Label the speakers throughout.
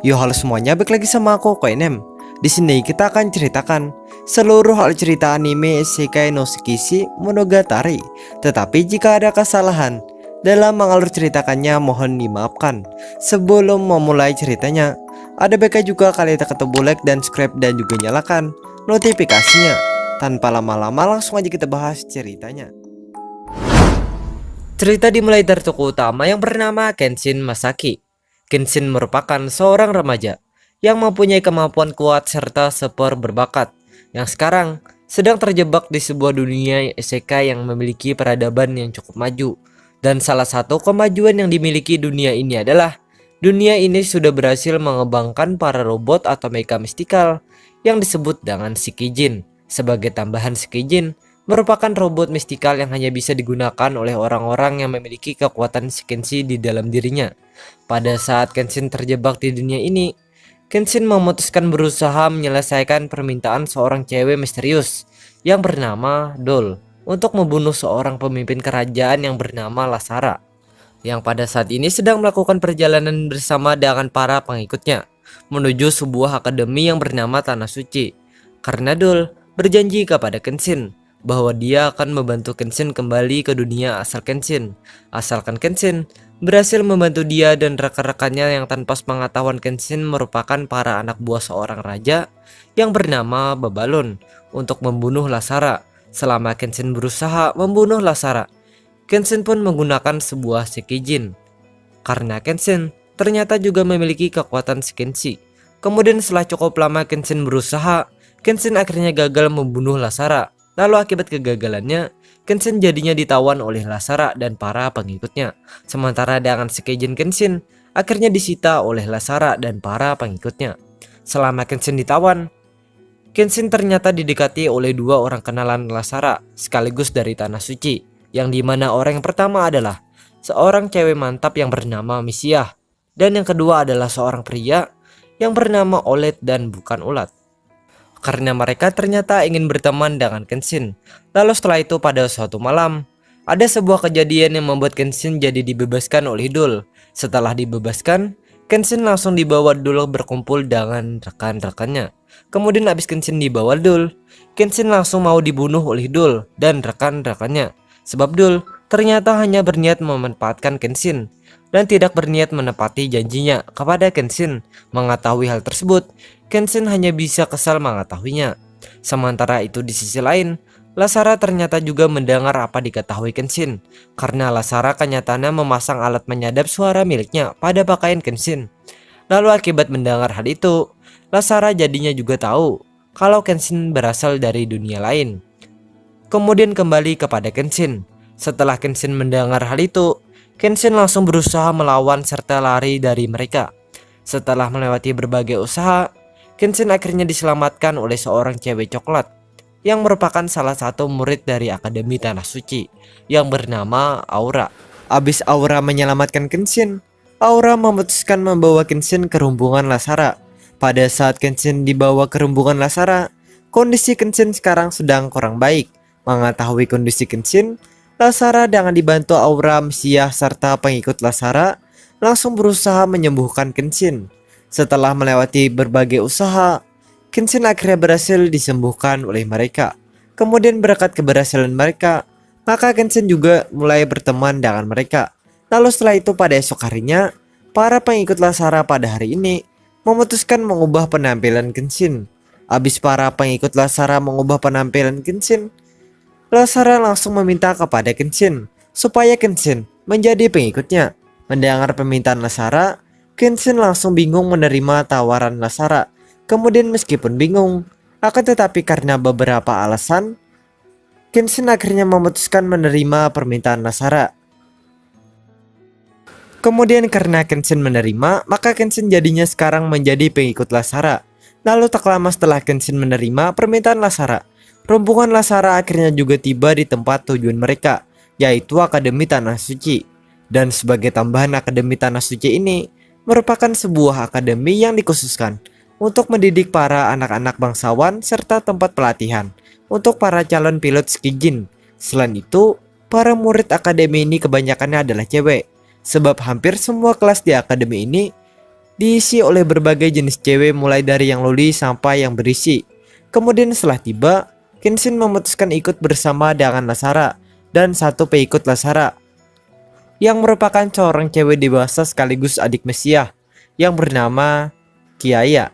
Speaker 1: Yo halo semuanya, balik lagi sama aku Koinem. Di sini kita akan ceritakan seluruh hal cerita anime Isekai no Sekishi Monogatari. Tetapi jika ada kesalahan dalam mengalur ceritakannya mohon dimaafkan. Sebelum memulai ceritanya, ada baiknya juga kalian tekan tombol like dan subscribe dan juga nyalakan notifikasinya. Tanpa lama-lama langsung aja kita bahas ceritanya. Cerita dimulai dari tokoh utama yang bernama Kenshin Masaki. Kenshin merupakan seorang remaja yang mempunyai kemampuan kuat serta super berbakat yang sekarang sedang terjebak di sebuah dunia isekai yang memiliki peradaban yang cukup maju. Dan salah satu kemajuan yang dimiliki dunia ini adalah dunia ini sudah berhasil mengembangkan para robot atau mecha mistikal yang disebut dengan Shikijin. Sebagai tambahan, Shikijin merupakan robot mistikal yang hanya bisa digunakan oleh orang-orang yang memiliki kekuatan Shikenshi di dalam dirinya. Pada saat Kenshin terjebak di dunia ini, Kenshin memutuskan berusaha menyelesaikan permintaan seorang cewek misterius yang bernama Doll untuk membunuh seorang pemimpin kerajaan yang bernama Lasara, yang pada saat ini sedang melakukan perjalanan bersama dengan para pengikutnya menuju sebuah akademi yang bernama Tanah Suci. Karena Doll berjanji kepada Kenshin bahwa dia akan membantu Kenshin kembali ke dunia asal Kenshin, asalkan Kenshin berhasil membantu dia dan rekan-rekannya yang tanpa sepengetahuan Kenshin merupakan para anak buah seorang raja yang bernama Babalon untuk membunuh Lasara. Selama Kenshin berusaha membunuh Lasara, Kenshin pun menggunakan sebuah Shikijin karena Kenshin ternyata juga memiliki kekuatan Shikenshi. Kemudian setelah cukup lama Kenshin berusaha, Kenshin akhirnya gagal membunuh Lasara. Lalu akibat kegagalannya, Kenshin jadinya ditawan oleh Lasara dan para pengikutnya. Sementara dengan Shikijin Kenshin akhirnya disita oleh Lasara dan para pengikutnya. Selama Kenshin ditawan, Kenshin ternyata didekati oleh dua orang kenalan Lasara sekaligus dari Tanah Suci, yang dimana orang yang pertama adalah seorang cewek mantap yang bernama Misiah, dan yang kedua adalah seorang pria yang bernama Olet dan bukan Ulat. Karena mereka ternyata ingin berteman dengan Kenshin. Lalu setelah itu pada suatu malam, ada sebuah kejadian yang membuat Kenshin jadi dibebaskan oleh Doll. Setelah dibebaskan, Kenshin langsung dibawa Doll berkumpul dengan rekan-rekannya. Kemudian habis Kenshin dibawa Doll, Kenshin langsung mau dibunuh oleh Doll dan rekan-rekannya. Sebab Doll ternyata hanya berniat memanfaatkan Kenshin dan tidak berniat menepati janjinya kepada Kenshin. Mengetahui hal tersebut, Kenshin hanya bisa kesal mengetahuinya. Sementara itu di sisi lain, Lasara ternyata juga mendengar apa diketahui Kenshin, karena Lasara kenyataannya memasang alat menyadap suara miliknya pada pakaian Kenshin. Lalu akibat mendengar hal itu, Lasara jadinya juga tahu kalau Kenshin berasal dari dunia lain. Kemudian kembali kepada Kenshin. Setelah Kenshin mendengar hal itu, Kenshin langsung berusaha melawan serta lari dari mereka. Setelah melewati berbagai usaha, Kenshin akhirnya diselamatkan oleh seorang cewek coklat yang merupakan salah satu murid dari Akademi Tanah Suci yang bernama Aura. Abis Aura menyelamatkan Kenshin, Aura memutuskan membawa Kenshin ke rombongan Lasara. Pada saat Kenshin dibawa ke rombongan Lasara, kondisi Kenshin sekarang sedang kurang baik. Mengetahui kondisi Kenshin, Lasara dengan dibantu Aura, Misiah serta pengikut Lasara langsung berusaha menyembuhkan Kenshin. Setelah melewati berbagai usaha, Kenshin akhirnya berhasil disembuhkan oleh mereka. Kemudian berkat keberhasilan mereka, maka Kenshin juga mulai berteman dengan mereka. Lalu setelah itu pada esok harinya, para pengikut Lasara pada hari ini memutuskan mengubah penampilan Kenshin. Habis para pengikut Lasara mengubah penampilan Kenshin, Lasara langsung meminta kepada Kenshin supaya Kenshin menjadi pengikutnya. Mendengar permintaan Lasara, Kenshin langsung bingung menerima tawaran Lasara. Kemudian meskipun bingung, akan tetapi karena beberapa alasan, Kenshin akhirnya memutuskan menerima permintaan Lasara. Kemudian karena Kenshin menerima, maka Kenshin jadinya sekarang menjadi pengikut Lasara. Lalu tak lama setelah Kenshin menerima permintaan Lasara, rombongan Lasara akhirnya juga tiba di tempat tujuan mereka, yaitu Akademi Tanah Suci. Dan sebagai tambahan, Akademi Tanah Suci ini merupakan sebuah akademi yang dikhususkan untuk mendidik para anak-anak bangsawan serta tempat pelatihan untuk para calon pilot Shikijin. Selain itu, para murid akademi ini kebanyakannya adalah cewek, sebab hampir semua kelas di akademi ini diisi oleh berbagai jenis cewek mulai dari yang loli sampai yang berisi. Kemudian setelah tiba, Kenshin memutuskan ikut bersama dengan Lasara dan satu pengikut Lasara yang merupakan seorang cewek dewasa sekaligus adik Mesiah yang bernama Kiaya,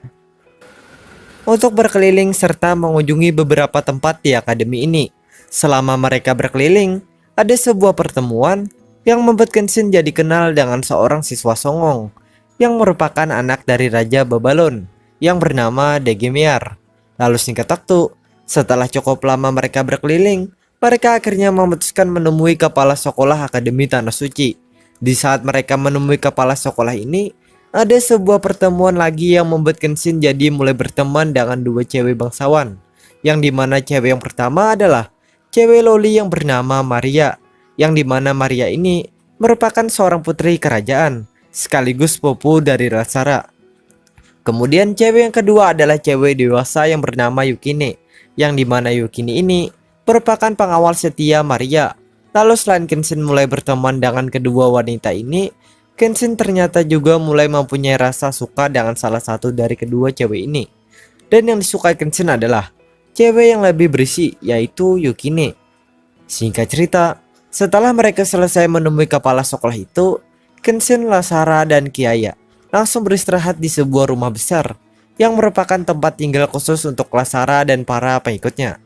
Speaker 1: untuk berkeliling serta mengunjungi beberapa tempat di akademi ini. Selama mereka berkeliling, ada sebuah pertemuan yang membuat Kenshin jadi kenal dengan seorang siswa songong yang merupakan anak dari Raja Babalon yang bernama Degemiar. Lalu singkat waktu, setelah cukup lama mereka berkeliling, mereka akhirnya memutuskan menemui kepala sekolah Akademi Tanah Suci. Di saat mereka menemui kepala sekolah ini, ada sebuah pertemuan lagi yang membuat Kenshin jadi mulai berteman dengan dua cewek bangsawan. Yang dimana cewek yang pertama adalah cewek loli yang bernama Maria. Yang dimana Maria ini merupakan seorang putri kerajaan, sekaligus pupu dari Lasara. Kemudian cewek yang kedua adalah cewek dewasa yang bernama Yukine. Yang dimana Yukine ini merupakan pengawal setia Maria. Lalu selain Kenshin mulai berteman dengan kedua wanita ini, Kenshin ternyata juga mulai mempunyai rasa suka dengan salah satu dari kedua cewek ini. Dan yang disukai Kenshin adalah cewek yang lebih berisi, yaitu Yukine. Singkat cerita, setelah mereka selesai menemui kepala sekolah itu, Kenshin, Lasara, dan Kiaya langsung beristirahat di sebuah rumah besar yang merupakan tempat tinggal khusus untuk Lasara dan para pengikutnya.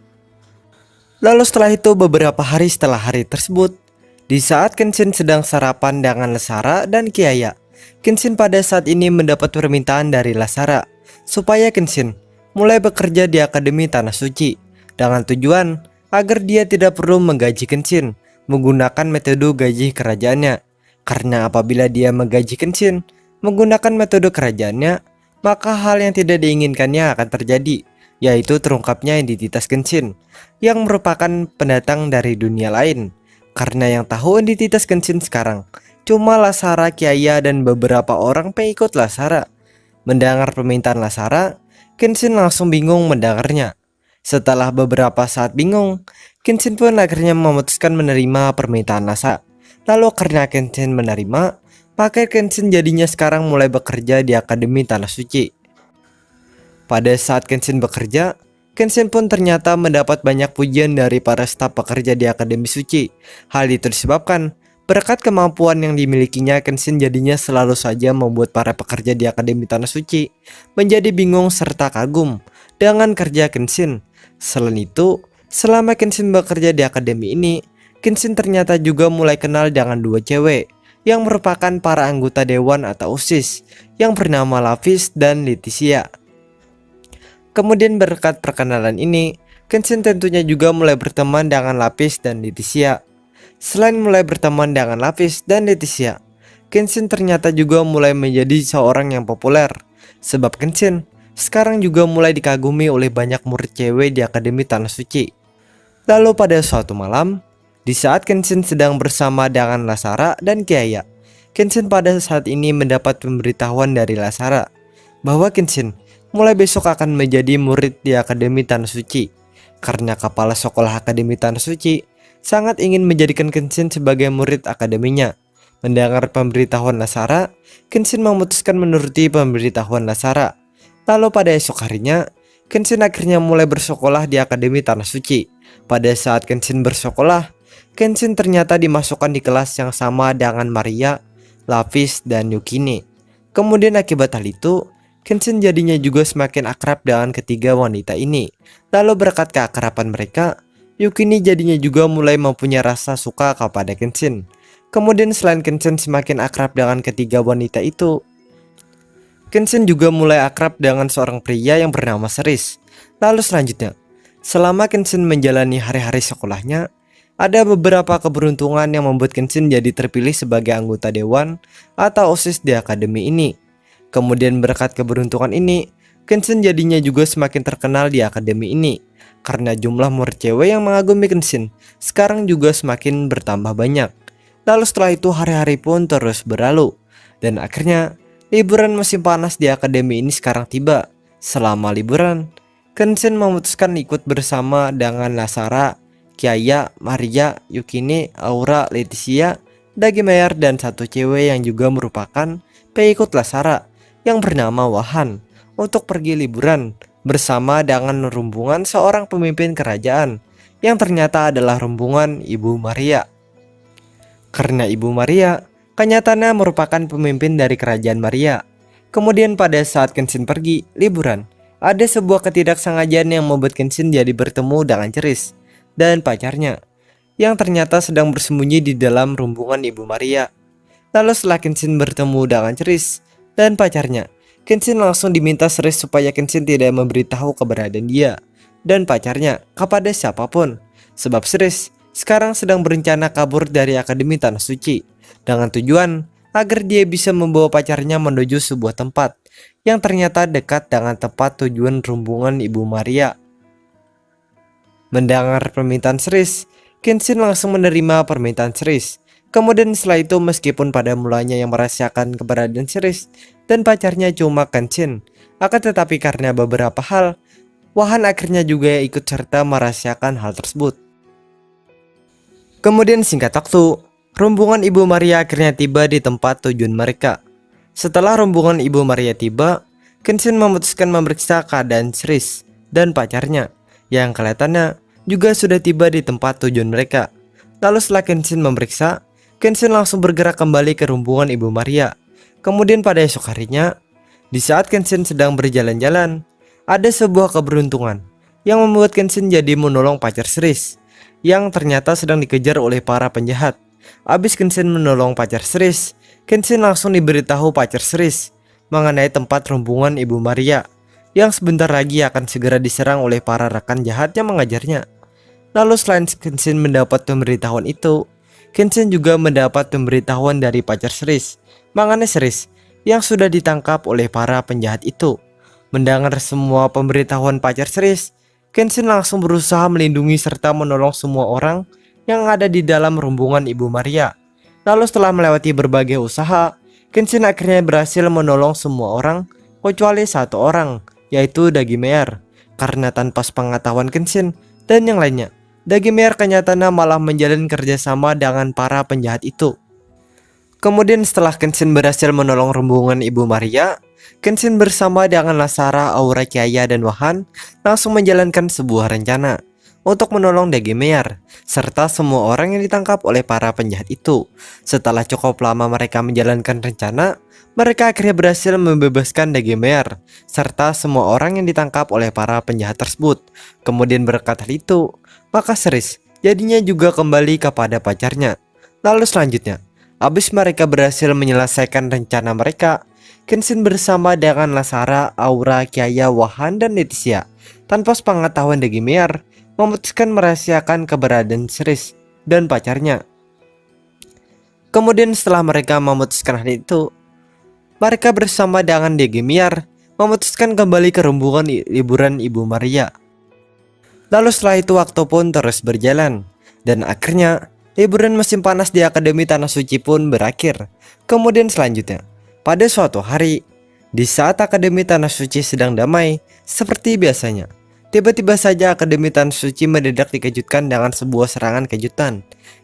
Speaker 1: Lalu setelah itu beberapa hari setelah hari tersebut, di saat Kenshin sedang sarapan dengan Lasara dan Kiaya, Kenshin pada saat ini mendapat permintaan dari Lasara supaya Kenshin mulai bekerja di Akademi Tanah Suci dengan tujuan agar dia tidak perlu menggaji Kenshin menggunakan metode gaji kerajaannya. Karena apabila dia menggaji Kenshin menggunakan metode kerajaannya, maka hal yang tidak diinginkannya akan terjadi, yaitu terungkapnya identitas Kenshin yang merupakan pendatang dari dunia lain. Karena yang tahu identitas Kenshin sekarang cuma Lasara, Kiaya, dan beberapa orang pengikut Lasara. Mendengar permintaan Lasara, Kenshin langsung bingung mendengarnya. Setelah beberapa saat bingung, Kenshin pun akhirnya memutuskan menerima permintaan Lasara. Lalu karena Kenshin menerima, maka Kenshin jadinya sekarang mulai bekerja di Akademi Tanah Suci. Pada saat Kenshin bekerja, Kenshin pun ternyata mendapat banyak pujian dari para staf pekerja di Akademi Suci. Hal itu disebabkan berkat kemampuan yang dimilikinya, Kenshin jadinya selalu saja membuat para pekerja di Akademi Tanah Suci menjadi bingung serta kagum dengan kerja Kenshin. Selain itu, selama Kenshin bekerja di akademi ini, Kenshin ternyata juga mulai kenal dengan dua cewek yang merupakan para anggota dewan atau OSIS yang bernama Lapis dan Leticia. Kemudian berkat perkenalan ini, Kenshin tentunya juga mulai berteman dengan Lapis dan Leticia. Selain mulai berteman dengan Lapis dan Leticia, Kenshin ternyata juga mulai menjadi seorang yang populer. Sebab Kenshin sekarang juga mulai dikagumi oleh banyak murid cewek di Akademi Tanah Suci. Lalu pada suatu malam, di saat Kenshin sedang bersama dengan Lasara dan Kiaya, Kenshin pada saat ini mendapat pemberitahuan dari Lasara bahwa Kenshin mulai besok akan menjadi murid di Akademi Tanah Suci. Karena kepala sekolah Akademi Tanah Suci sangat ingin menjadikan Kenshin sebagai murid akademinya. Mendengar pemberitahuan Lasara, Kenshin memutuskan menuruti pemberitahuan Lasara. Lalu pada esok harinya, Kenshin akhirnya mulai bersekolah di Akademi Tanah Suci. Pada saat Kenshin bersekolah, Kenshin ternyata dimasukkan di kelas yang sama dengan Maria, Lapis, dan Yukine. Kemudian akibat hal itu, Kenshin jadinya juga semakin akrab dengan ketiga wanita ini. Lalu berkat keakraban mereka, Yukine jadinya juga mulai mempunyai rasa suka kepada Kenshin. Kemudian selain Kenshin semakin akrab dengan ketiga wanita itu, Kenshin juga mulai akrab dengan seorang pria yang bernama Seris. Lalu selanjutnya, selama Kenshin menjalani hari-hari sekolahnya, ada beberapa keberuntungan yang membuat Kenshin jadi terpilih sebagai anggota dewan atau OSIS di akademi ini. Kemudian berkat keberuntungan ini, Kenshin jadinya juga semakin terkenal di akademi ini. Karena jumlah murid cewek yang mengagumi Kenshin sekarang juga semakin bertambah banyak. Lalu setelah itu hari-hari pun terus berlalu. Dan akhirnya liburan musim panas di akademi ini sekarang tiba. Selama liburan, Kenshin memutuskan ikut bersama dengan Lasara, Kiaya, Maria, Yukine, Aura, Leticia, Dagemayer, dan satu cewek yang juga merupakan pengikut Lasara. yang bernama Wahan untuk pergi liburan bersama dengan rombongan seorang pemimpin kerajaan yang ternyata adalah rombongan Ibu Maria. Karena Ibu Maria kenyataannya merupakan pemimpin dari kerajaan Maria. Kemudian pada saat Kenshin pergi liburan, ada sebuah ketidaksengajaan yang membuat Kenshin jadi bertemu dengan Ceris dan pacarnya yang ternyata sedang bersembunyi di dalam rombongan Ibu Maria. Lalu setelah Kenshin bertemu dengan Ceris dan pacarnya, Kenshin langsung diminta Ceris supaya Kenshin tidak memberitahu keberadaan dia dan pacarnya kepada siapapun, sebab Ceris sekarang sedang berencana kabur dari Akademi Tanah Suci dengan tujuan agar dia bisa membawa pacarnya menuju sebuah tempat yang ternyata dekat dengan tempat tujuan rombongan Ibu Maria. Mendengar permintaan Ceris, Kenshin langsung menerima permintaan Ceris. Kemudian setelah itu, meskipun pada mulanya yang merahasiakan keberadaan Ceris dan pacarnya cuma Kenshin, akan tetapi karena beberapa hal, Wahan akhirnya juga ikut serta merahasiakan hal tersebut. Kemudian singkat waktu, rombongan Ibu Maria akhirnya tiba di tempat tujuan mereka. Setelah rombongan Ibu Maria tiba, Kenshin memutuskan memeriksa keadaan Ceris dan pacarnya yang kelihatannya juga sudah tiba di tempat tujuan mereka. Lalu setelah Kenshin memeriksa, Kenshin langsung bergerak kembali ke rombongan Ibu Maria. Kemudian pada esok harinya, di saat Kenshin sedang berjalan-jalan, ada sebuah keberuntungan yang membuat Kenshin jadi menolong pacar Ceris yang ternyata sedang dikejar oleh para penjahat. Abis Kenshin menolong pacar Ceris, Kenshin langsung diberitahu pacar Ceris mengenai tempat rombongan Ibu Maria yang sebentar lagi akan segera diserang oleh para rekan jahat yang mengajarnya. Lalu selain Kenshin mendapat pemberitahuan itu, Kenshin juga mendapat pemberitahuan dari pacar Ceris mengenai Ceris yang sudah ditangkap oleh para penjahat itu. Mendengar semua pemberitahuan pacar Ceris, Kenshin langsung berusaha melindungi serta menolong semua orang yang ada di dalam rombongan Ibu Maria. Lalu setelah melewati berbagai usaha, Kenshin akhirnya berhasil menolong semua orang kecuali satu orang, yaitu Dagimeyer. Karena tanpa sepengetahuan Kenshin dan yang lainnya, Dagimeyer kenyataannya malah menjalin kerjasama dengan para penjahat itu. Kemudian setelah Kenshin berhasil menolong rombongan Ibu Maria, Kenshin bersama dengan Lasara, Aura Kiaya, dan Wahan langsung menjalankan sebuah rencana untuk menolong Dagimeyer serta semua orang yang ditangkap oleh para penjahat itu. Setelah cukup lama mereka menjalankan rencana, mereka akhirnya berhasil membebaskan Dagimeyer serta semua orang yang ditangkap oleh para penjahat tersebut. Kemudian berkat hal itu, maka Ceris jadinya juga kembali kepada pacarnya. Lalu selanjutnya, habis mereka berhasil menyelesaikan rencana mereka, Kenshin bersama dengan Lasara, Aura, Kiaya, Wahan, dan Leticia tanpa sepengetahuan Dagimeyer memutuskan merahasiakan keberadaan Ceris dan pacarnya. Kemudian setelah mereka memutuskan hal itu, mereka bersama dengan Dagimeyer memutuskan kembali ke rombongan liburan Ibu Maria. Lalu setelah itu waktu pun terus berjalan, dan akhirnya liburan musim panas di Akademi Tanah Suci pun berakhir. Kemudian selanjutnya, pada suatu hari, di saat Akademi Tanah Suci sedang damai seperti biasanya, tiba-tiba saja Akademi Tanah Suci mendadak dikejutkan dengan sebuah serangan kejutan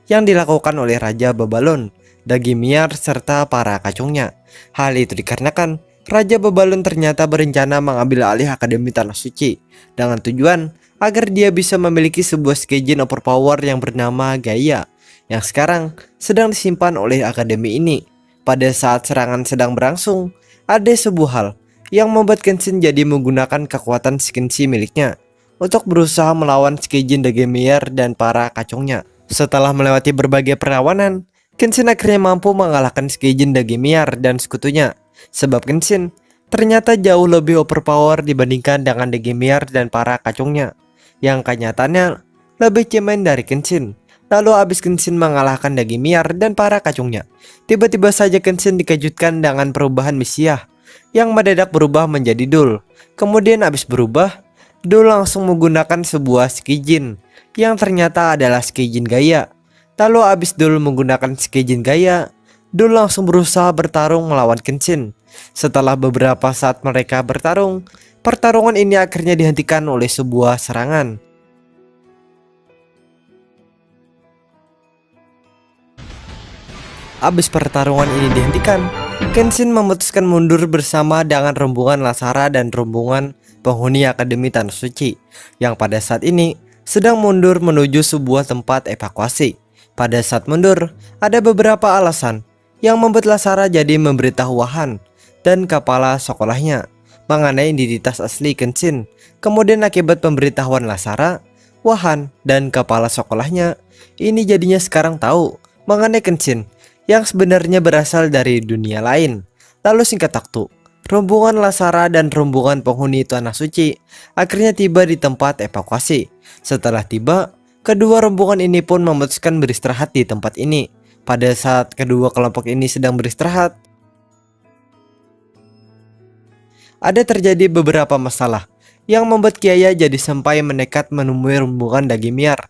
Speaker 1: yang dilakukan oleh Raja Babalon, Dagimeyer, serta para kacungnya. Hal itu dikarenakan Raja Babalon ternyata berencana mengambil alih Akademi Tanah Suci dengan tujuan agar dia bisa memiliki sebuah Shikijin overpower yang bernama Gaia yang sekarang sedang disimpan oleh akademi ini. Pada saat serangan sedang berlangsung, ada sebuah hal yang membuat Kenshin jadi menggunakan kekuatan Shikinshi miliknya untuk berusaha melawan Shikijin Dagimeyer dan para kacungnya. Setelah melewati berbagai perlawanan, Kenshin akhirnya mampu mengalahkan Shikijin Dagimeyer dan sekutunya, sebab Kenshin ternyata jauh lebih overpower dibandingkan dengan Dagimeyer dan para kacungnya yang kenyataannya lebih cemen dari Kenshin. Lalu abis Kenshin mengalahkan Dagimeyer dan para kacungnya, tiba-tiba saja Kenshin dikejutkan dengan perubahan Messiah yang mendadak berubah menjadi Dul. Kemudian abis berubah, Dul langsung menggunakan sebuah Shikijin yang ternyata adalah Shikijin Gaia. Lalu abis Dul menggunakan Shikijin Gaia, Dul langsung berusaha bertarung melawan Kenshin. Setelah beberapa saat mereka bertarung, pertarungan ini akhirnya dihentikan oleh sebuah serangan. Abis pertarungan ini dihentikan, Kenshin memutuskan mundur bersama dengan rombongan Lasara dan rombongan penghuni Akademi Tanah Suci yang pada saat ini sedang mundur menuju sebuah tempat evakuasi. Pada saat mundur, ada beberapa alasan yang membuat Lasara jadi memberitahu Wahan dan kepala sekolahnya mengenai identitas asli Kenshin. Kemudian akibat pemberitahuan Lasara, Wahan dan kepala sekolahnya ini jadinya sekarang tahu mengenai Kenshin yang sebenarnya berasal dari dunia lain. Lalu singkat waktu, rombongan Lasara dan rombongan penghuni Tanah Suci akhirnya tiba di tempat evakuasi. Setelah tiba, kedua rombongan ini pun memutuskan beristirahat di tempat ini. Pada saat kedua kelompok ini sedang beristirahat, ada terjadi beberapa masalah yang membuat Kiaya jadi sampai menekat menemui rombongan Dagimiar.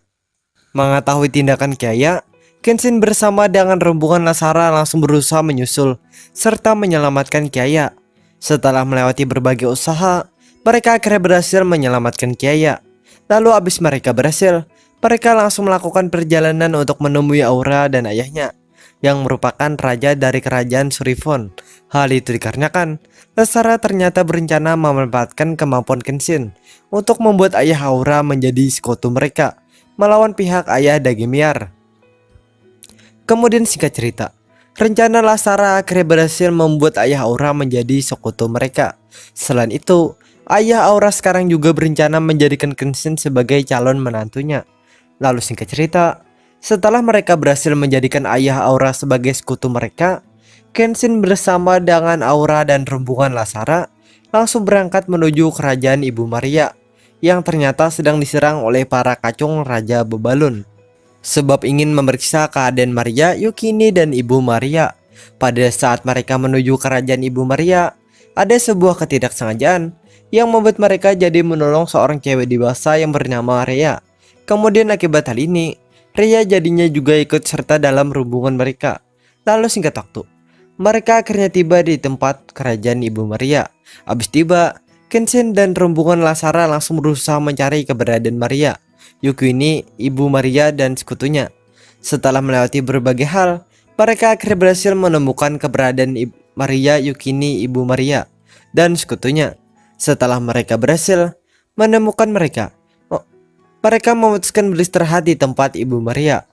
Speaker 1: Mengetahui tindakan Kiaya, Kenshin bersama dengan rombongan Lasara langsung berusaha menyusul serta menyelamatkan Kiaya. Setelah melewati berbagai usaha, mereka akhirnya berhasil menyelamatkan Kiaya. Lalu abis mereka berhasil, mereka langsung melakukan perjalanan untuk menemui Aura dan ayahnya yang merupakan raja dari kerajaan Surifon. Hal itu dikarenakan Lasara ternyata berencana memanfaatkan kemampuan Kenshin untuk membuat ayah Aura menjadi sekutu mereka melawan pihak ayah Dagimiar. Kemudian singkat cerita, rencana Lasara akhirnya berhasil membuat ayah Aura menjadi sekutu mereka. Selain itu, ayah Aura sekarang juga berencana menjadikan Kenshin sebagai calon menantunya. Lalu singkat cerita, setelah mereka berhasil menjadikan ayah Aura sebagai sekutu mereka, Kenshin bersama dengan Aura dan rombongan Lasara langsung berangkat menuju kerajaan Ibu Maria yang ternyata sedang diserang oleh para kacung Raja Bebalun. Sebab ingin memeriksa keadaan Maria, Yukini dan Ibu Maria. Pada saat mereka menuju kerajaan Ibu Maria, ada sebuah ketidaksengajaan yang membuat mereka jadi menolong seorang cewek dewasa yang bernama Rhea. Kemudian akibat hal ini, Rhea jadinya juga ikut serta dalam rombongan mereka. Lalu singkat waktu, mereka akhirnya tiba di tempat kerajaan Ibu Maria. Abis tiba, Kenshin dan rombongan Lasara langsung berusaha mencari keberadaan Maria, Yukini, Ibu Maria dan sekutunya. Setelah melewati berbagai hal, mereka akhirnya berhasil menemukan keberadaan Maria, Yukini, Ibu Maria dan sekutunya. Setelah mereka berhasil menemukan mereka memutuskan beristirahat di tempat Ibu Maria.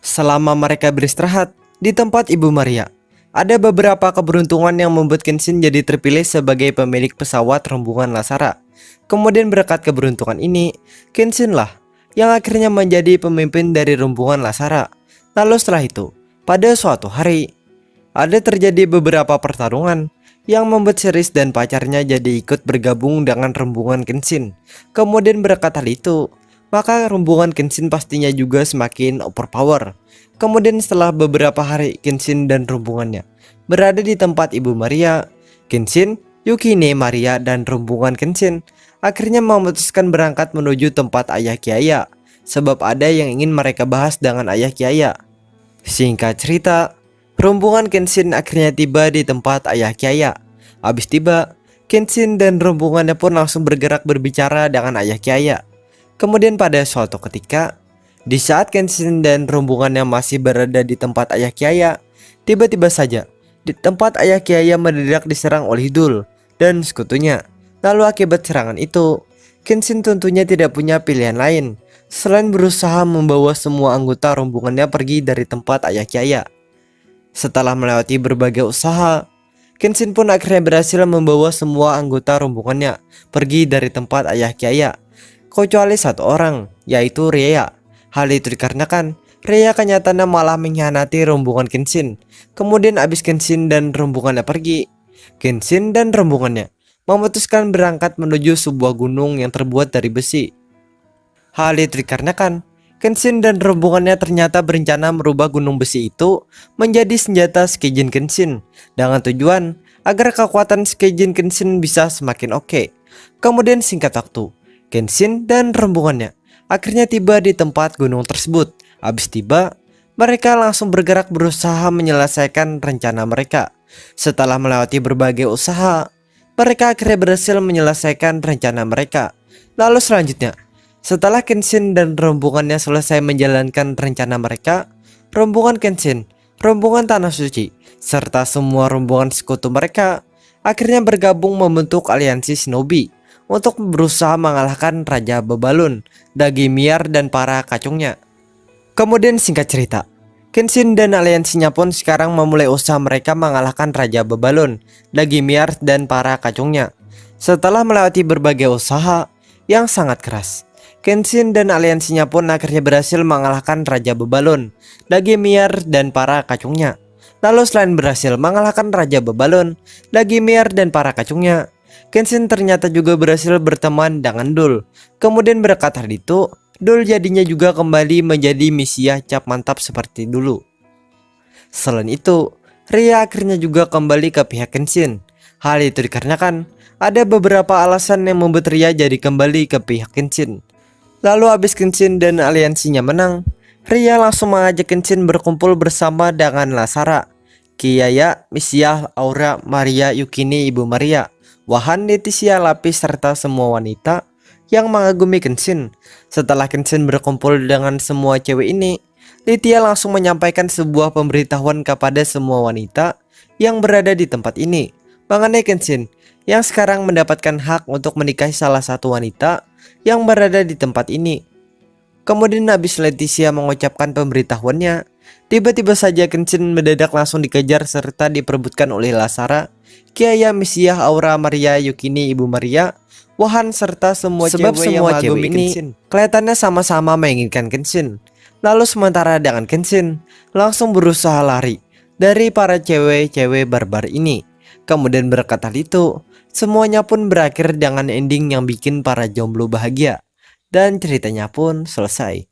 Speaker 1: Selama mereka beristirahat di tempat Ibu Maria, ada beberapa keberuntungan yang membuat Kenshin jadi terpilih sebagai pemilik pesawat rombongan Lasara. Kemudian berkat keberuntungan ini, Kenshin lah yang akhirnya menjadi pemimpin dari rombongan Lasara. Lalu setelah itu, pada suatu hari, ada terjadi beberapa pertarungan yang membuat Seris dan pacarnya jadi ikut bergabung dengan rombongan Kenshin. Kemudian berkat hal itu, maka rombongan Kenshin pastinya juga semakin overpower. Kemudian setelah beberapa hari Kenshin dan rombongannya berada di tempat Ibu Maria, Kenshin, Yukine, Maria dan rombongan Kenshin akhirnya memutuskan berangkat menuju tempat ayah Kiaya, sebab ada yang ingin mereka bahas dengan ayah Kiaya. Singkat cerita, rombongan Kenshin akhirnya tiba di tempat ayah Kiaya. Habis tiba, Kenshin dan rombongannya pun langsung bergerak berbicara dengan ayah Kiaya. Kemudian pada suatu ketika, di saat Kenshin dan rombongannya masih berada di tempat ayah Kiaya, tiba-tiba saja di tempat ayah Kiaya mendadak diserang oleh Dul dan sekutunya. Lalu akibat serangan itu, Kenshin tentunya tidak punya pilihan lain selain berusaha membawa semua anggota rombongannya pergi dari tempat ayah Kiaya. Setelah melewati berbagai usaha, Kenshin pun akhirnya berhasil membawa semua anggota rombongannya pergi dari tempat ayah Kiaya, kecuali satu orang, yaitu Rhea. Hal itu dikarenakan Rhea kenyataannya malah mengkhianati rombongan Kenshin. Kemudian abis Kenshin dan rombongannya pergi, Kenshin dan rombongannya memutuskan berangkat menuju sebuah gunung yang terbuat dari besi. Hal itu dikarenakan Kenshin dan rombongannya ternyata berencana merubah gunung besi itu menjadi senjata Shikijin Kenshin dengan tujuan agar kekuatan Shikijin Kenshin bisa semakin oke. Kemudian singkat waktu, Kenshin dan rombongannya akhirnya tiba di tempat gunung tersebut. Habis tiba, mereka langsung bergerak berusaha menyelesaikan rencana mereka. Setelah melewati berbagai usaha, mereka akhirnya berhasil menyelesaikan rencana mereka. Lalu selanjutnya, setelah Kenshin dan rombongannya selesai menjalankan rencana mereka, rombongan Kenshin rombongan Tanah Suci, serta semua rombongan sekutu mereka akhirnya bergabung membentuk aliansi Shinobi untuk berusaha mengalahkan Raja Bebalun, Dagimiar, dan para kacungnya. Kemudian singkat cerita, Kenshin dan aliansinya pun sekarang memulai usaha mereka mengalahkan Raja Bebalun, Dagimiar, dan para kacungnya. Setelah melewati berbagai usaha yang sangat keras, Kenshin dan aliansinya pun akhirnya berhasil mengalahkan Raja Bebalun, Dagimiar, dan para kacungnya. Lalu selain berhasil mengalahkan Raja Bebalun, Dagimiar, dan para kacungnya, Kenshin ternyata juga berhasil berteman dengan Dul. Kemudian berkat hal itu, Dul jadinya juga kembali menjadi Misia cap mantap seperti dulu. Selain itu, Ria akhirnya juga kembali ke pihak Kenshin. Hal itu dikarenakan ada beberapa alasan yang membuat Ria jadi kembali ke pihak Kenshin. Lalu abis Kenshin dan aliansinya menang, Ria langsung mengajak Kenshin berkumpul bersama dengan Lasara, Kiyaya, Misia, Aura, Maria, Yukini, Ibu Maria, Wahan, Leticia, Lapis, serta semua wanita yang mengagumi Kenshin. Setelah Kenshin berkumpul dengan semua cewek ini, Leticia langsung menyampaikan sebuah pemberitahuan kepada semua wanita yang berada di tempat ini mengenai Kenshin yang sekarang mendapatkan hak untuk menikahi salah satu wanita yang berada di tempat ini. Kemudian habis Leticia mengucapkan pemberitahuannya, tiba-tiba saja Kenshin mendadak langsung dikejar serta diperebutkan oleh Lasara, Kiyaya, Misia, Aura, Maria, Yukini, Ibu Maria, Wahan, serta semua cewek yang mengagumi Kenshin. Kelihatannya sama-sama menginginkan Kenshin. Lalu sementara dengan Kenshin langsung berusaha lari dari para cewek-cewek barbar ini. Kemudian berkat hal itu, semuanya pun berakhir dengan ending yang bikin para jomblo bahagia. Dan ceritanya pun selesai.